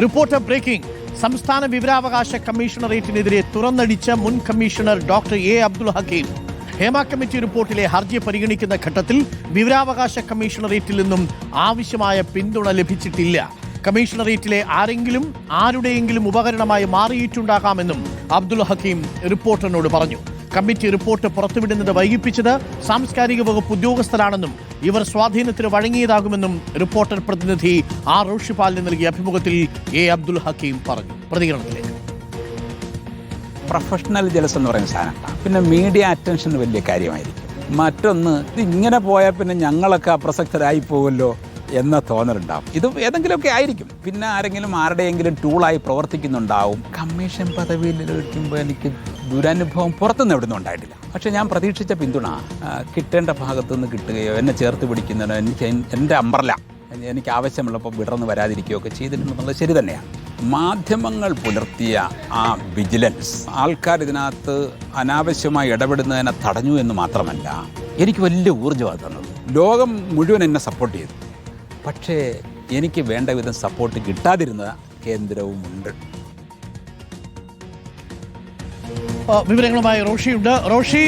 Reporter breaking. സംസ്ഥാന വിവരാവകാശ കമ്മീഷണറേറ്റിനെതിരെ തുറന്നടിച്ച മുൻ commissioner doctor A Abdul Hakeem. Hema committee റിപ്പോർട്ടിലെ ഹർജി പരിഗണിക്കുന്ന ഘട്ടത്തിൽ വിവരാവകാശ കമ്മീഷണറേറ്റിൽ നിന്നും ആവശ്യമായ പിന്തുണ ലഭിച്ചിട്ടില്ല. കമ്മീഷണറേറ്റിലെ ആരുടെയെങ്കിലും ഉപകരണമായി മാറിയിട്ടുണ്ടാകാമെന്നും അബ്ദുൽ ഹക്കീം റിപ്പോർട്ടറിനോട് പറഞ്ഞു. കമ്മിറ്റി റിപ്പോർട്ട് പുറത്തുവിടുന്നത് വൈകിപ്പിച്ചത് സാംസ്കാരിക വകുപ്പ് ഉദ്യോഗസ്ഥരാണെന്നും ഇവർ സ്വാധീനത്തിന് വഴങ്ങിയതാകുമെന്നും റിപ്പോർട്ടർ പ്രതിനിധി ആർ റോഷിപാലിന് നൽകിയ അഭിമുഖത്തിൽ എ അബ്ദുൽ ഹക്കീം പറഞ്ഞു. പ്രതികരണത്തിലേക്ക്. പ്രൊഫഷണൽ ജലസ് എന്ന് പറയുന്ന സാധനം, പിന്നെ മീഡിയ അറ്റൻഷൻ വലിയ കാര്യമായിരിക്കും. മറ്റൊന്ന്, ഇതിങ്ങനെ പോയാൽ പിന്നെ ഞങ്ങളൊക്കെ അപ്രസക്തരായി പോകുമല്ലോ എന്ന തോന്നലുണ്ടാവും. ഇത് ഏതെങ്കിലുമൊക്കെ ആയിരിക്കും. പിന്നെ ആരുടെയെങ്കിലും ടൂളായി പ്രവർത്തിക്കുന്നുണ്ടാവും. കമ്മീഷൻ പദവിയിലിരിക്കുമ്പോൾ എനിക്ക് ദുരനുഭവം പുറത്തുനിന്ന് എവിടെ നിന്നും ഉണ്ടായിട്ടില്ല. പക്ഷേ ഞാൻ പ്രതീക്ഷിച്ച പിന്തുണ കിട്ടേണ്ട ഭാഗത്തുനിന്ന് കിട്ടുകയോ എന്നെ ചേർത്ത് പിടിക്കുന്നതിനോ എൻ്റെ അംബ്രല എനിക്ക് ആവശ്യമുള്ളപ്പോൾ വിടർന്ന് വരാതിരിക്കുകയൊക്കെ ചെയ്തിട്ടുണ്ടെന്നുള്ളത് ശരി തന്നെയാണ്. മാധ്യമങ്ങൾ പുലർത്തിയ ആ വിജിലൻസ് ആൾക്കാർ ഇതിനകത്ത് അനാവശ്യമായി ഇടപെടുന്നതിനെ തടഞ്ഞു എന്ന് മാത്രമല്ല, എനിക്ക് വലിയ ഊർജ്ജമാണ് തന്നത്. ലോകം മുഴുവൻ എന്നെ സപ്പോർട്ട് ചെയ്തു. പക്ഷേ എനിക്ക് വേണ്ട വിധം സപ്പോർട്ട് കിട്ടാതിരുന്ന കേന്ദ്രവുമുണ്ട്. വിവരങ്ങളുമായി റോഷിയുണ്ട്. റോഷി,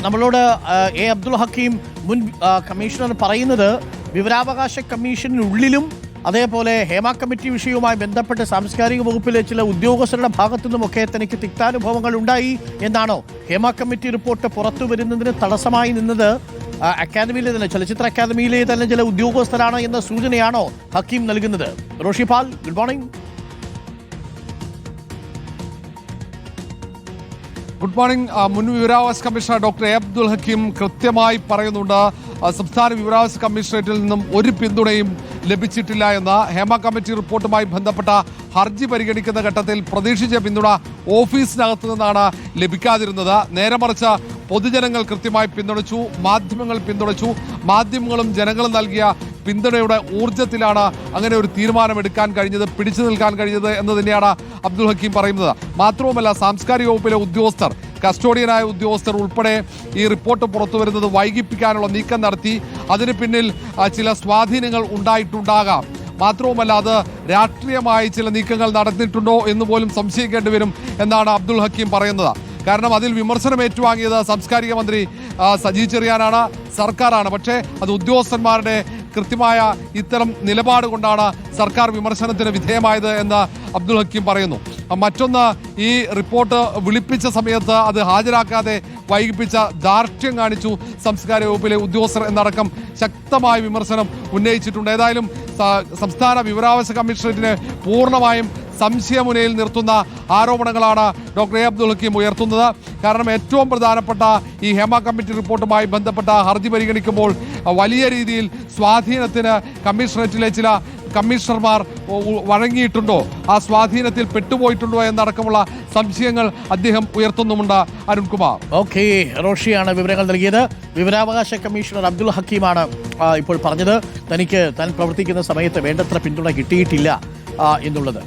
നമ്മളോട് എ അബ്ദുൽ ഹക്കീം മുൻ കമ്മീഷണർ പറയുന്നത് വിവരാവകാശ കമ്മീഷനുള്ളിലും അതേപോലെ ഹേമ കമ്മിറ്റി വിഷയവുമായി ബന്ധപ്പെട്ട് സാംസ്കാരിക വകുപ്പിലെ ചില ഉദ്യോഗസ്ഥരുടെ ഭാഗത്തു നിന്നുമൊക്കെ തനിക്ക് തിക്താനുഭവങ്ങൾ ഉണ്ടായി എന്നാണോ? ഹേമ കമ്മിറ്റി റിപ്പോർട്ട് പുറത്തു വരുന്നതിന് തടസ്സമായി നിന്നത് അക്കാദമിയിലെ തന്നെ, ചലച്ചിത്ര അക്കാദമിയിലെ തന്നെ ചില ഉദ്യോഗസ്ഥരാണ് എന്ന സൂചനയാണോ ഹക്കീം നൽകുന്നത്? Roshipal, good morning. Good morning. മുൻ വിവരാവകാശ commissioner doctor A Abdul Hakeem കൃത്യമായി പറയുന്നുണ്ട്, സംസ്ഥാന വിവരാവകാശ കമ്മീഷണറേറ്റിൽ നിന്നും ഒരു പിന്തുണയും ലഭിച്ചിട്ടില്ല എന്ന്. ഹേമ കമ്മിറ്റി റിപ്പോർട്ടുമായി ബന്ധപ്പെട്ട ഹർജി പരിഗണിക്കുന്ന ഘട്ടത്തിൽ പ്രതീക്ഷിച്ച പിന്തുണ ഓഫീസിനകത്തു നിന്നാണ് ലഭിക്കാതിരുന്നത്. നേരെ മറിച്ച് പൊതുജനങ്ങൾ കൃത്യമായി പിന്തുണച്ചു, മാധ്യമങ്ങൾ പിന്തുണച്ചു. മാധ്യമങ്ങളും ജനങ്ങളും നൽകിയ പിന്തുണയുടെ ഊർജ്ജത്തിലാണ് അങ്ങനെ ഒരു തീരുമാനമെടുക്കാൻ കഴിഞ്ഞത്, പിടിച്ചു നിൽക്കാൻ കഴിഞ്ഞത് എന്ന് തന്നെയാണ് അബ്ദുൽ ഹക്കീം പറയുന്നത്. മാത്രവുമല്ല, സാംസ്കാരിക വകുപ്പിലെ ഉദ്യോഗസ്ഥർ, കസ്റ്റോഡിയനായ ഉദ്യോഗസ്ഥർ ഉൾപ്പെടെ ഈ റിപ്പോർട്ട് പുറത്തു വരുന്നത് വൈകിപ്പിക്കാനുള്ള നീക്കം നടത്തി. അതിന് പിന്നിൽ ചില സ്വാധീനങ്ങൾ ഉണ്ടായിട്ടുണ്ടാകാം. മാത്രവുമല്ല, അത് രാഷ്ട്രീയമായി ചില നീക്കങ്ങൾ നടന്നിട്ടുണ്ടോ എന്ന് പോലും സംശയിക്കേണ്ടി വരും എന്നാണ് അബ്ദുൽ ഹക്കീം പറയുന്നത്. കാരണം അതിൽ വിമർശനം ഏറ്റുവാങ്ങിയത് സാംസ്കാരിക മന്ത്രി സജി ചെറിയാനാണ്, സർക്കാരാണ്. പക്ഷേ അത് ഉദ്യോഗസ്ഥന്മാരുടെ കൃത്യമായ ഇത്തരം നിലപാട് കൊണ്ടാണ് സർക്കാർ വിമർശനത്തിന് വിധേയമായത് എന്ന് അബ്ദുൽ ഹക്കീം പറയുന്നു. മറ്റൊന്ന്, ഈ റിപ്പോർട്ട് വിളിപ്പിച്ച സമയത്ത് അത് ഹാജരാക്കാതെ വൈകിപ്പിച്ച ധാർഷ്ട്യം കാണിച്ചു സാംസ്കാരിക വകുപ്പിലെ ഉദ്യോഗസ്ഥർ എന്നടക്കം ശക്തമായ വിമർശനം ഉന്നയിച്ചിട്ടുണ്ട്. ഏതായാലും സംസ്ഥാന വിവരാവകാശ കമ്മീഷണറേറ്റിനെ പൂർണ്ണമായും സംശയമുനയിൽ നിർത്തുന്ന ആരോപണങ്ങളാണ് ഡോക്ടർ എ അബ്ദുൽ ഹക്കീം ഉയർത്തുന്നത്. കാരണം ഏറ്റവും പ്രധാനപ്പെട്ട ഈ ഹേമ കമ്മിറ്റി റിപ്പോർട്ടുമായി ബന്ധപ്പെട്ട ഹർജി പരിഗണിക്കുമ്പോൾ വലിയ രീതിയിൽ സ്വാധീനത്തിന് കമ്മീഷണറേറ്റിലെ ചില കമ്മീഷണർമാർ വഴങ്ങിയിട്ടുണ്ടോ, ആ സ്വാധീനത്തിൽ പെട്ടുപോയിട്ടുണ്ടോ എന്നടക്കമുള്ള സംശയങ്ങൾ അദ്ദേഹം ഉയർത്തുന്നുമുണ്ട്. അരുൺകുമാർ. ഓക്കെ, റോഷിയാണ് വിവരങ്ങൾ നൽകിയത്. വിവരാവകാശ കമ്മീഷണർ അബ്ദുൽ ഹക്കീമാണ് ഇപ്പോൾ പറഞ്ഞത് താൻ പ്രവർത്തിക്കുന്ന സമയത്ത് വേണ്ടത്ര പിന്തുണ കിട്ടിയിട്ടില്ല എന്നുള്ളത്.